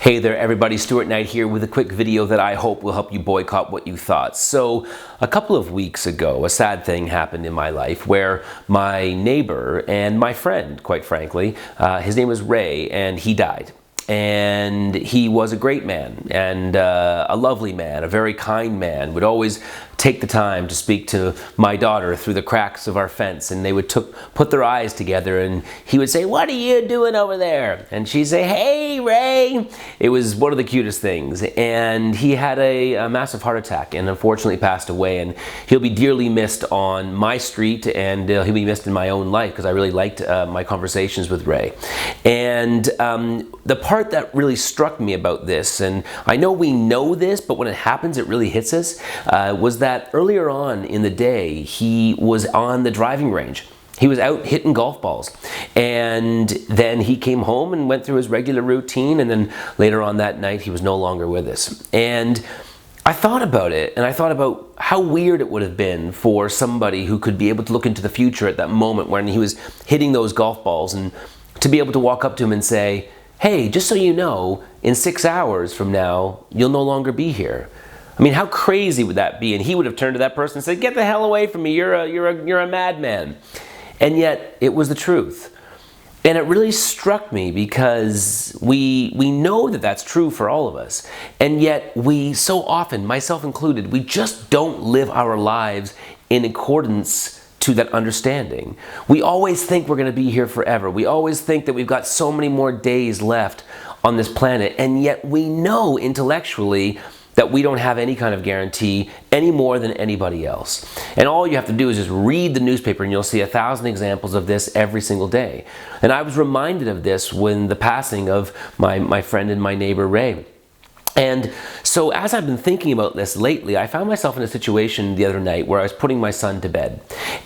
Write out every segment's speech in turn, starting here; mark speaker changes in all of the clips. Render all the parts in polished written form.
Speaker 1: Hey there everybody, Stuart here with a quick video that I hope will help you boycott what you thought. So a couple of weeks ago, a sad thing happened in my life where my neighbor and my friend, quite frankly, his name was Ray, and he died. And he was a great man and a lovely man, a very kind man, would always take the time to speak to my daughter through the cracks of our fence, and they would put their eyes together and he would say, "What are you doing over there?" And she'd say, "Hey, Ray." It was one of the cutest things. And he had a massive heart attack and unfortunately passed away, and he'll be dearly missed on my street, and he'll be missed in my own life because I really liked my conversations with Ray. And the part that really struck me about this, and I know we know this, but when it happens it really hits us, was that earlier on in the day he was on the driving range. He was out hitting golf balls, and then he came home and went through his regular routine, and then later on that night he was no longer with us. And I thought about it, and I thought about how weird it would have been for somebody who could be able to look into the future at that moment when he was hitting those golf balls, and to be able to walk up to him and say, "Hey, just so you know, in 6 hours from now, you'll no longer be here." I mean, how crazy would that be? And he would have turned to that person and said, "Get the hell away from me, you're a madman." And yet, it was the truth. And it really struck me because we know that that's true for all of us. And yet, we so often, myself included, we just don't live our lives in accordance to that understanding. We always think we're going to be here forever. We always think that we've got so many more days left on this planet, and yet we know intellectually that we don't have any kind of guarantee any more than anybody else. And all you have to do is just read the newspaper and you'll see 1,000 examples of this every single day. And I was reminded of this when the passing of my friend and my neighbor Ray. And so as I've been thinking about this lately, I found myself in a situation the other night where I was putting my son to bed.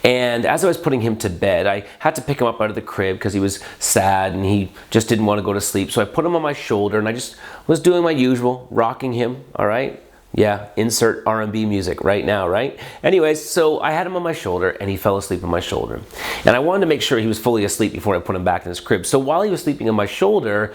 Speaker 1: And as I was putting him to bed, I had to pick him up out of the crib because he was sad and he just didn't want to go to sleep. So I put him on my shoulder and I just was doing my usual, rocking him, all right? Yeah, insert R&B music right now, right? Anyways, so I had him on my shoulder and he fell asleep on my shoulder. And I wanted to make sure he was fully asleep before I put him back in his crib. So while he was sleeping on my shoulder,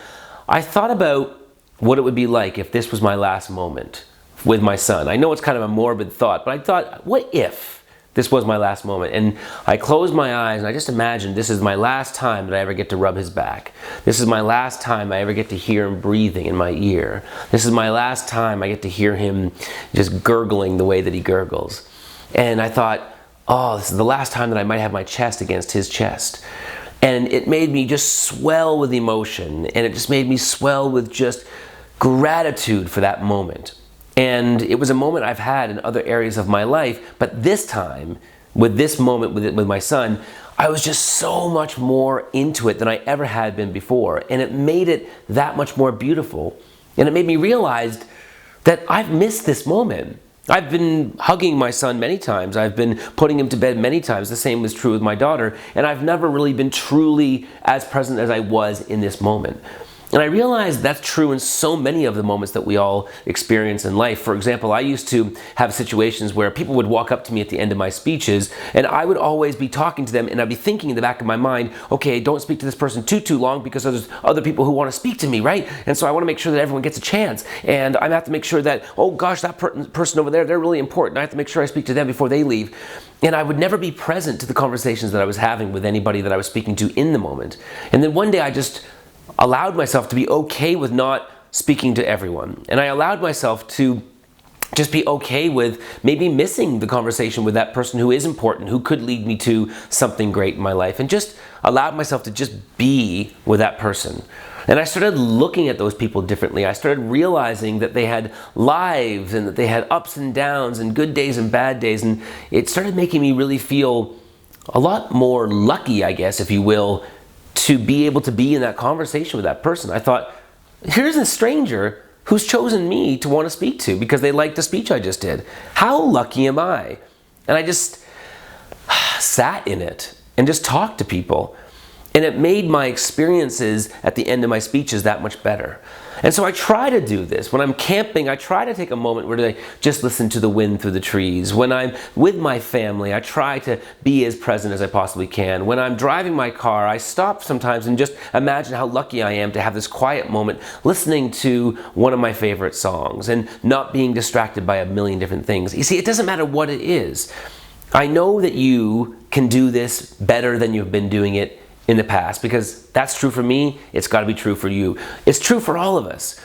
Speaker 1: I thought about what it would be like if this was my last moment with my son. I know it's kind of a morbid thought, but I thought, what if this was my last moment? And I closed my eyes and I just imagined this is my last time that I ever get to rub his back. This is my last time I ever get to hear him breathing in my ear. This is my last time I get to hear him just gurgling the way that he gurgles. And I thought, oh, this is the last time that I might have my chest against his chest. And it made me just swell with emotion, and it just made me swell with just gratitude for that moment. And it was a moment I've had in other areas of my life, but this time, with this moment with my son, I was just so much more into it than I ever had been before. And it made it that much more beautiful. And it made me realize that I've missed this moment. I've been hugging my son many times. I've been putting him to bed many times. The same was true with my daughter. And I've never really been truly as present as I was in this moment. And I realized that's true in so many of the moments that we all experience in life. For example, I used to have situations where people would walk up to me at the end of my speeches, and I would always be talking to them, and I'd be thinking in the back of my mind, okay, don't speak to this person too long because there's other people who want to speak to me, right? And so I want to make sure that everyone gets a chance. And I have to make sure that, oh gosh, that person over there, they're really important. I have to make sure I speak to them before they leave. And I would never be present to the conversations that I was having with anybody that I was speaking to in the moment. And then one day I just allowed myself to be okay with not speaking to everyone. And I allowed myself to just be okay with maybe missing the conversation with that person who is important, who could lead me to something great in my life, and just allowed myself to just be with that person. And I started looking at those people differently. I started realizing that they had lives and that they had ups and downs and good days and bad days. And it started making me really feel a lot more lucky, I guess, if you will, to be able to be in that conversation with that person. I thought, here's a stranger who's chosen me to want to speak to because they liked the speech I just did. How lucky am I? And I just sat in it and just talked to people. And it made my experiences at the end of my speeches that much better. And so I try to do this. When I'm camping, I try to take a moment where I just listen to the wind through the trees. When I'm with my family, I try to be as present as I possibly can. When I'm driving my car, I stop sometimes and just imagine how lucky I am to have this quiet moment listening to one of my favorite songs and not being distracted by a million different things. You see, it doesn't matter what it is. I know that you can do this better than you've been doing it in the past, because that's true for me, it's got to be true for you. It's true for all of us.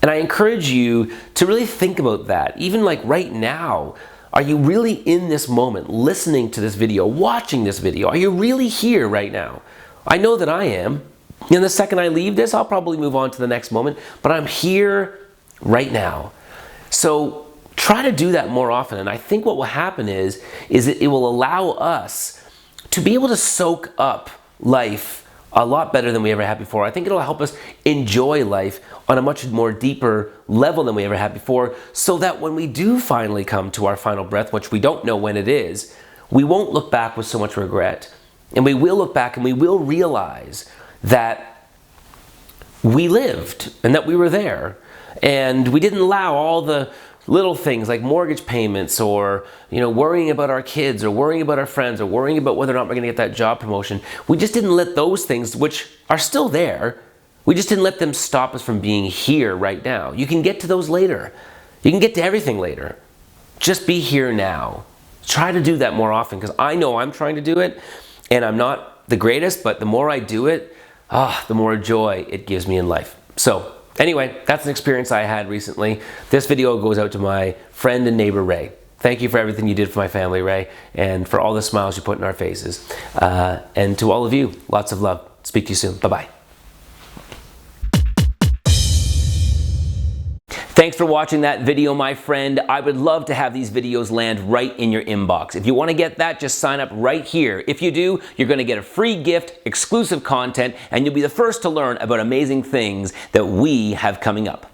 Speaker 1: And I encourage you to really think about that. Even like right now, are you really in this moment, listening to this video, watching this video? Are you really here right now? I know that I am. And the second I leave this, I'll probably move on to the next moment, but I'm here right now. So try to do that more often. And I think what will happen is that it will allow us to be able to soak up life a lot better than we ever had before. I think it'll help us enjoy life on a much more deeper level than we ever had before, so that when we do finally come to our final breath, which we don't know when it is, we won't look back with so much regret. And we will look back and we will realize that we lived and that we were there. And we didn't allow all the little things like mortgage payments, or worrying about our kids, or worrying about our friends, or worrying about whether or not we're going to get that job promotion. We just didn't let those things, which are still there, we just didn't let them stop us from being here right now. You can get to those later. You can get to everything later. Just be here now. Try to do that more often, because I know I'm trying to do it, and I'm not the greatest, but the more I do it, the more joy it gives me in life. So anyway, that's an experience I had recently. This video goes out to my friend and neighbor, Ray. Thank you for everything you did for my family, Ray, and for all the smiles you put in our faces. And to all of you, lots of love. Speak to you soon. Bye-bye. Thanks for watching that video, my friend. I would love to have these videos land right in your inbox. If you want to get that, just sign up right here. If you do, you're going to get a free gift, exclusive content, and you'll be the first to learn about amazing things that we have coming up.